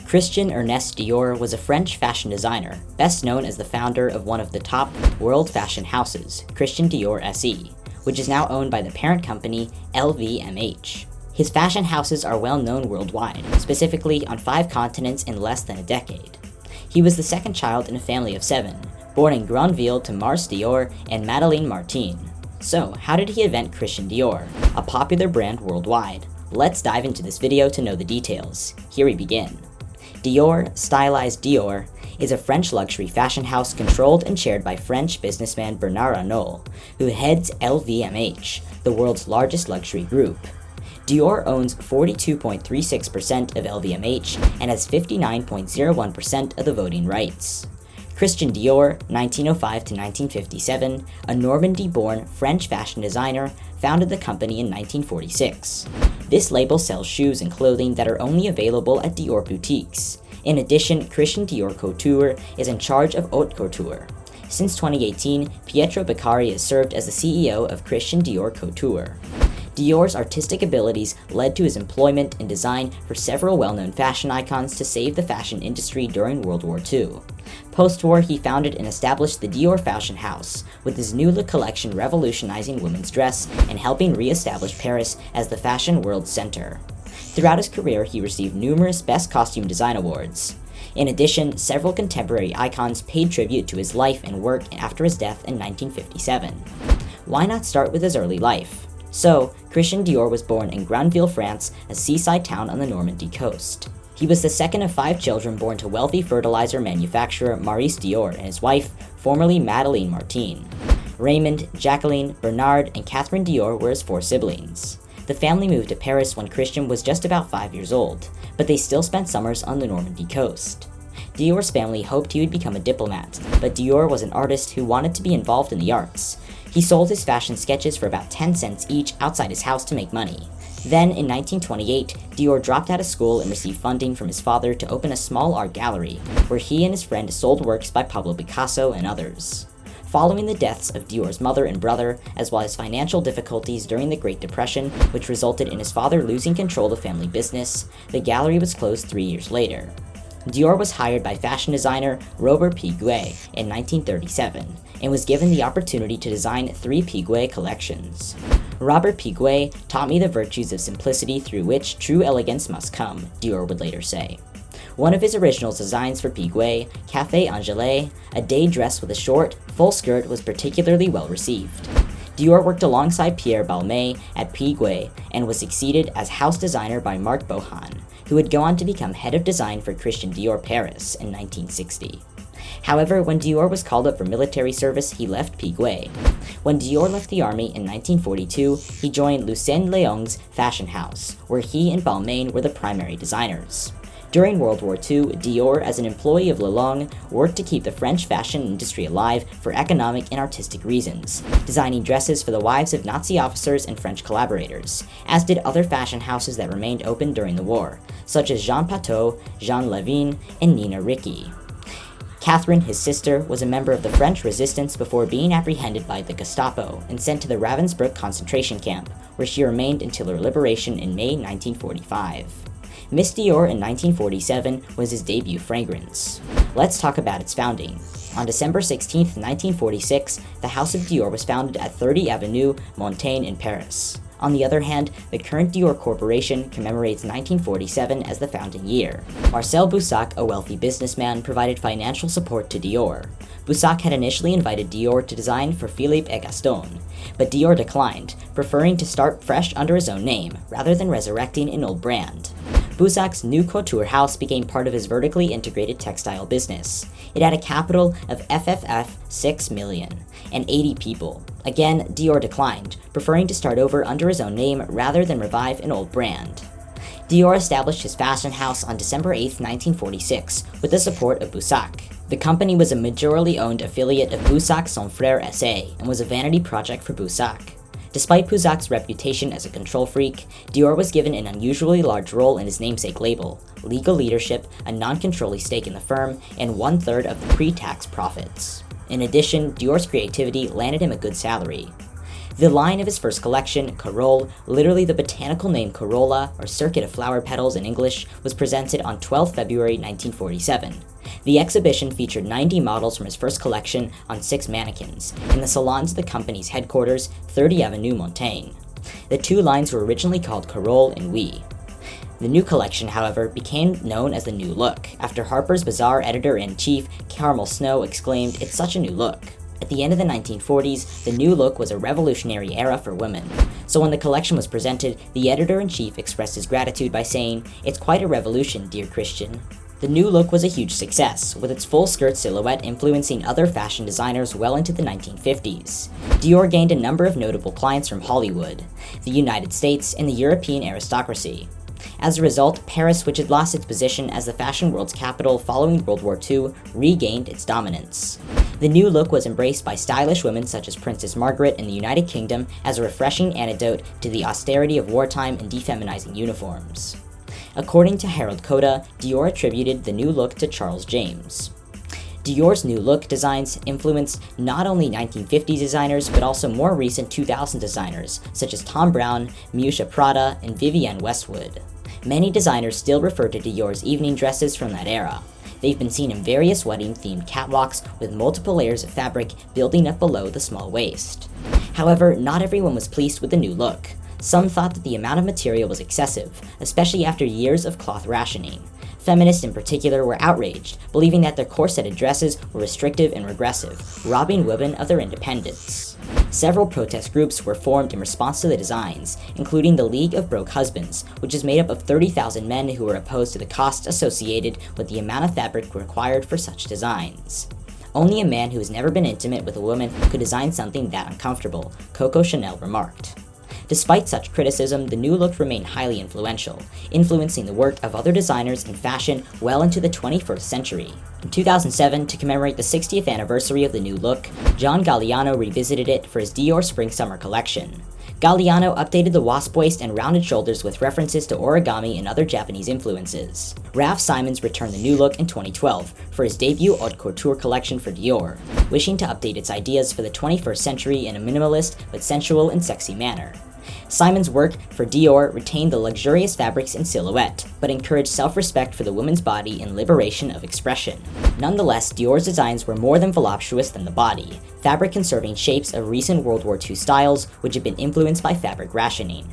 Christian Ernest Dior was a French fashion designer, best known as the founder of one of the top world fashion houses, Christian Dior SE, which is now owned by the parent company LVMH. His fashion houses are well known worldwide, specifically on 5 continents in less than a decade. He was the second child in a family of 7, born in Granville to Maurice Dior and Madeleine Martin. So, how did he invent Christian Dior, a popular brand worldwide? Let's dive into this video to know the details. Here we begin. Dior, stylized Dior, is a French luxury fashion house controlled and chaired by French businessman Bernard Arnault, who heads LVMH, the world's largest luxury group. Dior owns 42.36% of LVMH and has 59.01% of the voting rights. Christian Dior, 1905 to 1957, a Normandy-born French fashion designer, founded the company in 1946. This label sells shoes and clothing that are only available at Dior boutiques. In addition, Christian Dior Couture is in charge of haute couture. Since 2018, Pietro Beccari has served as the CEO of Christian Dior Couture. Dior's artistic abilities led to his employment in design for several well-known fashion icons to save the fashion industry during World War II. Post-war, he founded and established the Dior fashion house, with his new look collection revolutionizing women's dress and helping re-establish Paris as the fashion world center. Throughout his career, he received numerous Best Costume Design awards. In addition, several contemporary icons paid tribute to his life and work after his death in 1957. Why not start with his early life? So, Christian Dior was born in Granville, France, a seaside town on the Normandy coast. He was the second of 5 children born to wealthy fertilizer manufacturer Maurice Dior and his wife, formerly Madeleine Martin. Raymond, Jacqueline, Bernard, and Catherine Dior were his 4 siblings. The family moved to Paris when Christian was just about 5 years old, but they still spent summers on the Normandy coast. Dior's family hoped he would become a diplomat, but Dior was an artist who wanted to be involved in the arts. He sold his fashion sketches for about 10 cents each outside his house to make money. Then, in 1928, Dior dropped out of school and received funding from his father to open a small art gallery, where he and his friend sold works by Pablo Picasso and others. Following the deaths of Dior's mother and brother, as well as financial difficulties during the Great Depression, which resulted in his father losing control of family business, the gallery was closed 3 years later. Dior was hired by fashion designer Robert Piguet in 1937 and was given the opportunity to design 3 Piguet collections. Robert Piguet taught me the virtues of simplicity through which true elegance must come, Dior would later say. One of his original designs for Piguet, Café Angélé, a day dress with a short, full skirt, was particularly well received. Dior worked alongside Pierre Balmain at Piguet and was succeeded as house designer by Marc Bohan, who would go on to become head of design for Christian Dior Paris in 1960. However, when Dior was called up for military service, he left Piguet. When Dior left the army in 1942, he joined Lucien Leong's fashion house, where he and Balmain were the primary designers. During World War II, Dior, as an employee of Lelong, worked to keep the French fashion industry alive for economic and artistic reasons, designing dresses for the wives of Nazi officers and French collaborators, as did other fashion houses that remained open during the war, such as Jean Patou, Jean Levin, and Nina Ricci. Catherine, his sister, was a member of the French resistance before being apprehended by the Gestapo and sent to the Ravensbrück concentration camp, where she remained until her liberation in May 1945. Miss Dior in 1947 was his debut fragrance. Let's talk about its founding. On December 16, 1946, the House of Dior was founded at 30 Avenue Montaigne in Paris. On the other hand, the current Dior Corporation commemorates 1947 as the founding year. Marcel Boussac, a wealthy businessman, provided financial support to Dior. Boussac had initially invited Dior to design for Philippe et Gaston, but Dior declined, preferring to start fresh under his own name, rather than resurrecting an old brand. Boussac's new couture house became part of his vertically integrated textile business. It had a capital of FFF 6 million and 80 people. Again, Dior declined, preferring to start over under his own name rather than revive an old brand. Dior established his fashion house on December 8, 1946, with the support of Boussac. The company was a majority-owned affiliate of Boussac Son Frère SA and was a vanity project for Boussac. Despite Boussac's reputation as a control freak, Dior was given an unusually large role in his namesake label, legal leadership, a non-controlling stake in the firm, and 1/3 of the pre-tax profits. In addition, Dior's creativity landed him a good salary. The line of his first collection, Corolle, literally the botanical name corolla, or circuit of flower petals in English, was presented on 12 February 1947. The exhibition featured 90 models from his first collection on 6 mannequins, in the salons of the company's headquarters, 30 Avenue Montaigne. The two lines were originally called Corolle and Oui. The new collection, however, became known as the New Look, after Harper's Bazaar editor-in-chief Carmel Snow exclaimed, "It's such a new look." At the end of the 1940s, the New Look was a revolutionary era for women. So when the collection was presented, the editor-in-chief expressed his gratitude by saying, "It's quite a revolution, dear Christian." The New Look was a huge success, with its full-skirt silhouette influencing other fashion designers well into the 1950s. Dior gained a number of notable clients from Hollywood, the United States, and the European aristocracy. As a result, Paris, which had lost its position as the fashion world's capital following World War II, regained its dominance. The New Look was embraced by stylish women such as Princess Margaret in the United Kingdom as a refreshing antidote to the austerity of wartime and defeminizing uniforms. According to Harold Coda, Dior attributed the New Look to Charles James. Dior's New Look designs influenced not only 1950s designers, but also more recent 2000 designers, such as Thom Browne, Miuccia Prada, and Vivienne Westwood. Many designers still refer to Dior's evening dresses from that era. They've been seen in various wedding-themed catwalks with multiple layers of fabric building up below the small waist. However, not everyone was pleased with the New Look. Some thought that the amount of material was excessive, especially after years of cloth rationing. Feminists in particular were outraged, believing that their corseted dresses were restrictive and regressive, robbing women of their independence. Several protest groups were formed in response to the designs, including the League of Broke Husbands, which is made up of 30,000 men who were opposed to the costs associated with the amount of fabric required for such designs. Only a man who has never been intimate with a woman could design something that uncomfortable, Coco Chanel remarked. Despite such criticism, the New Look remained highly influential, influencing the work of other designers in fashion well into the 21st century. In 2007, to commemorate the 60th anniversary of the New Look, John Galliano revisited it for his Dior Spring-Summer collection. Galliano updated the wasp waist and rounded shoulders with references to origami and other Japanese influences. Raf Simons returned the New Look in 2012 for his debut haute couture collection for Dior, wishing to update its ideas for the 21st century in a minimalist but sensual and sexy manner. Simon's work for Dior retained the luxurious fabrics and silhouette, but encouraged self-respect for the woman's body and liberation of expression. Nonetheless, Dior's designs were more than voluptuous than the body, fabric conserving shapes of recent World War II styles which had been influenced by fabric rationing.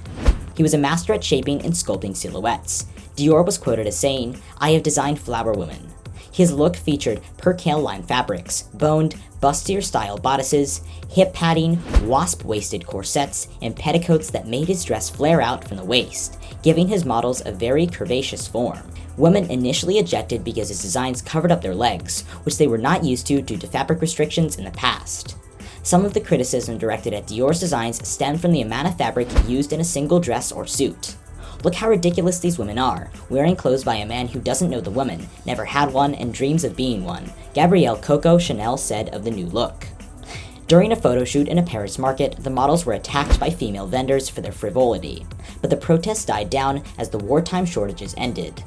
He was a master at shaping and sculpting silhouettes. Dior was quoted as saying, "I have designed flower women." His look featured percale-lined fabrics, boned, bustier-style bodices, hip padding, wasp-waisted corsets, and petticoats that made his dress flare out from the waist, giving his models a very curvaceous form. Women initially objected because his designs covered up their legs, which they were not used to due to fabric restrictions in the past. Some of the criticism directed at Dior's designs stemmed from the amount of fabric used in a single dress or suit. "Look how ridiculous these women are, wearing clothes by a man who doesn't know the woman, never had one, and dreams of being one," Gabrielle Coco Chanel said of the New Look. During a photo shoot in a Paris market, the models were attacked by female vendors for their frivolity, but the protests died down as the wartime shortages ended.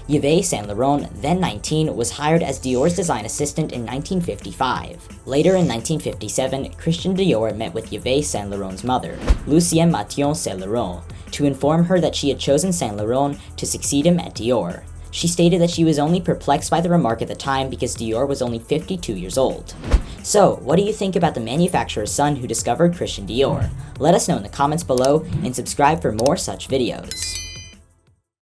Yves Saint Laurent, then 19, was hired as Dior's design assistant in 1955. Later in 1957, Christian Dior met with Yves Saint Laurent's mother, Lucienne Mathieu Saint Laurent, to inform her that she had chosen Saint Laurent to succeed him at Dior. She stated that she was only perplexed by the remark at the time because Dior was only 52 years old. So, what do you think about the manufacturer's son who discovered Christian Dior? Let us know in the comments below and subscribe for more such videos.